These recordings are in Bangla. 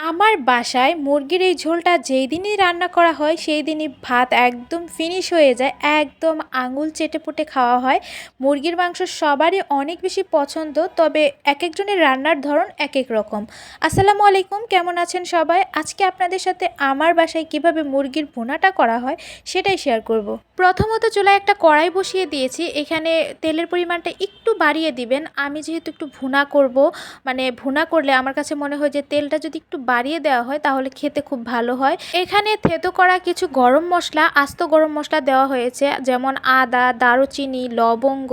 আমার বাসায় মুরগির এই ঝোলটা যেই দিনই রান্না করা হয় সেই দিনই ভাত একদম ফিনিশ হয়ে যায়, একদম আঙুল চেটেপুটে খাওয়া হয়। মুরগির মাংস সবারই অনেক বেশি পছন্দ, তবে এক একজনের রান্নার ধরন এক এক রকম। আসসালামু আলাইকুম, কেমন আছেন সবাই? আজকে আপনাদের সাথে আমার বাসায় কিভাবে মুরগির ভুনাটা করা হয় সেটাই শেয়ার করব। প্রথমত চুলায় একটা কড়াই বসিয়ে দিয়েছি, এখানে তেলের পরিমাণটা একটু বাড়িয়ে দিবেন। আমি যেহেতু একটু ভুনা করব, মানে ভুনা করলে আমার কাছে মনে হয় যে তেলটা যদি একটু বাড়িয়ে দেওয়া হয় তাহলে খেতে খুব ভালো হয়। এখানে থেতো করা কিছু গরম মশলা, আস্ত গরম মশলা দেওয়া হয়েছে, যেমন আদা, দারুচিনি, লবঙ্গ,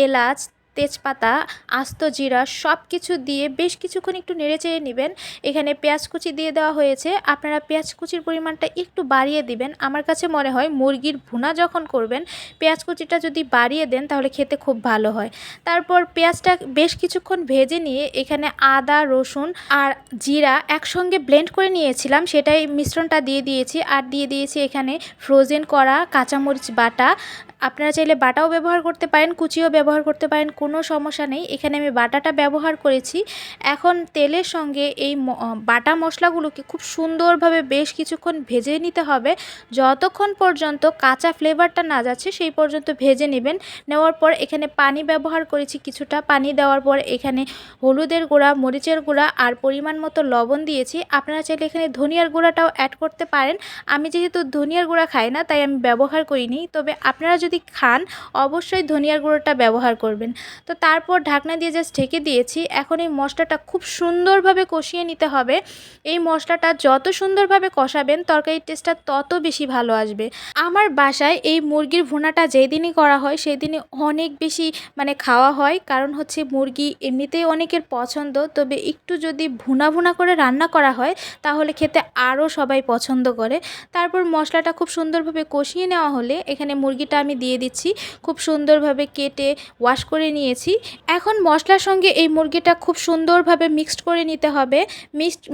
এলাচ, তেজপাতা, আস্ত জিরা সব কিছু দিয়ে বেশ কিছুক্ষণ একটু নেড়েচেড়ে নেবেন। এখানে পেঁয়াজ কুচি দিয়ে দেওয়া হয়েছে, আপনারা পেঁয়াজ কুচির পরিমাণটা একটু বাড়িয়ে দিবেন। আমার কাছে মনে হয় মুরগির ভুনা যখন করবেন পেঁয়াজ কুচিটা যদি বাড়িয়ে দেন তাহলে খেতে খুব ভালো হয়। তারপর পেঁয়াজটা বেশ কিছুক্ষণ ভেজে নিয়ে এখানে আদা, রসুন আর জিরা একসঙ্গে ব্লেন্ড করে নিয়েছিলাম, সেটাই মিশ্রণটা দিয়ে দিয়েছি। আর দিয়ে দিয়েছি এখানে ফ্রোজেন করা কাঁচামরিচ বাটা। আপনারা চাইলে বাটাও ব্যবহার করতে পারেন, কুচিও ব্যবহার করতে পারেন, কোনো সমস্যা নেই। এখানে আমি বাটাটা ব্যবহার করেছি। এখন তেলের সঙ্গে এই বাটা মশলাগুলোকে খুব সুন্দরভাবে বেশ কিছুক্ষণ ভেজে নিতে হবে, যতক্ষণ পর্যন্ত কাঁচা ফ্লেভারটা না যাচ্ছে সেই পর্যন্ত ভেজে নেবেন। নেওয়ার পর এখানে পানি ব্যবহার করেছি কিছুটা, পানি দেওয়ার পর এখানে হলুদের গুঁড়া, মরিচের গুঁড়া আর পরিমাণ মতো লবণ দিয়েছি। আপনারা চাইলে এখানে ধনিয়ার গুঁড়াটাও অ্যাড করতে পারেন। আমি যেহেতু ধনিয়ার গুঁড়া খাই না তাই আমি ব্যবহার করিনি, তবে আপনারা যদি খান অবশ্যই ধনিয়ার গুঁড়োটা ব্যবহার করবেন। তো তারপর ঢাকনা দিয়ে জাস্ট ঢেকে দিয়েছি। এখন এই মশলাটা খুব সুন্দরভাবে কষিয়ে নিতে হবে। এই মশলাটা যত সুন্দরভাবে কষাবেন তরকারির টেস্টটা তত বেশি ভালো আসবে। আমার বাসায় এই মুরগির ভুনাটা যেই দিনই করা হয় সেই দিনই অনেক বেশি খাওয়া হয়, কারণ হচ্ছে মুরগি এমনিতেই অনেকের পছন্দ, তবে একটু যদি ভুনা ভুনা করে রান্না করা হয় তাহলে খেতে আরও সবাই পছন্দ করে। তারপর মশলাটা খুব সুন্দরভাবে কষিয়ে নেওয়া হলে এখানে মুরগিটা আমি দিয়ে দিচ্ছি, খুব সুন্দরভাবে কেটে ওয়াশ করে নিয়েছি। এখন মশলার সঙ্গে এই মুরগিটা খুব সুন্দরভাবে মিক্সড করে নিতে হবে।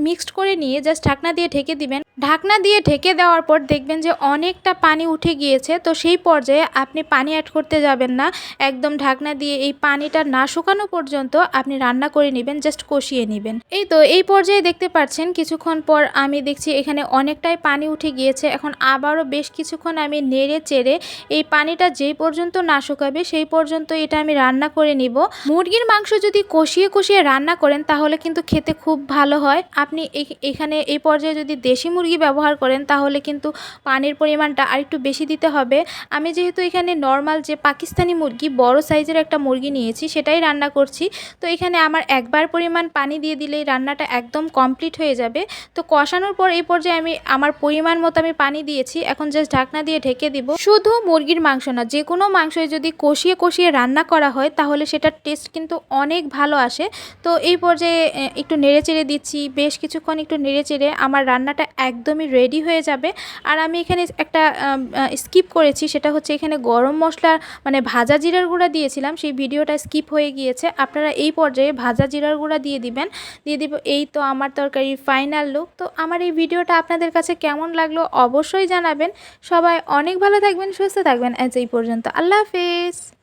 মিক্সড করে নিয়ে জাস্ট ঢাকনা দিয়ে ঢেকে দিবেন। ঢাকনা দিয়ে ঢেকে দেওয়ার পর দেখবেন যে অনেকটা পানি উঠে গিয়েছে, তো সেই পর্যায়ে আপনি পানি অ্যাড করতে যাবেন না। একদম ঢাকনা দিয়ে এই পানিটা না শুকানো পর্যন্ত আপনি রান্না করে নেবেন, জাস্ট কষিয়ে নেবেন। এই তো এই পর্যায়ে দেখতে পাচ্ছেন কিছুক্ষণ পর আমি দেখছি এখানে অনেকটাই পানি উঠে গিয়েছে। এখন আবারও বেশ কিছুক্ষণ আমি নেড়ে চেড়ে এই পানিটা যেই পর্যন্ত না শুকাবে সেই পর্যন্ত এটা আমি রান্না করে নিব। মুরগির মাংস যদি কষিয়ে কষিয়ে রান্না করেন তাহলে কিন্তু খেতে খুব ভালো হয়। আপনি এখানে এই পর্যায়ে যদি দেশি মুরগি ব্যবহার করেন তাহলে কিন্তু পানির পরিমাণটা আরেকটু বেশি দিতে হবে। আমি যেহেতু এখানে নর্মাল যে পাকিস্তানি মুরগি বড় সাইজের একটা মুরগি নিয়েছি সেটাই রান্না করছি, তো এখানে আমার একবার পরিমাণ পানি দিয়ে দিলেই রান্নাটা একদম কমপ্লিট হয়ে যাবে। তো কষানোর পর এই পর্যায়ে আমি আমার পরিমাণ মতো আমি পানি দিয়েছি। এখন জাস্ট ঢাকনা দিয়ে ঢেকে দিব। শুধু মুরগির মাংস না, যে কোনো মাংসই যদি কষিয়ে কষিয়ে রান্না করা হয় তাহলে সেটার টেস্ট কিন্তু অনেক ভালো আসে। তো এই পর্যায়ে একটু নেড়েচেড়ে দিচ্ছি, বেশ কিছুক্ষণ একটু নেড়েচেড়ে আমার রান্নাটা একদমই রেডি হয়ে যাবে। আর আমি এখানে একটা স্কিপ করেছি, সেটা হচ্ছে এখানে গরম মশলা ভাজা জিরার গুঁড়া দিয়েছিলাম, সেই ভিডিওটা স্কিপ হয়ে গিয়েছে। আপনারা এই পর্যায়ে ভাজা জিরার গুঁড়া দিয়ে দিবেন। দিয়ে দিব। এই তো আমার তরকারির ফাইনাল লুক। তো আমার এই ভিডিওটা আপনাদের কাছে কেমন লাগলো অবশ্যই জানাবেন। সবাই অনেক ভালো থাকবেন, সুস্থ থাকবেন। আজ এই পর্যন্ত, আল্লাহ হাফেজ।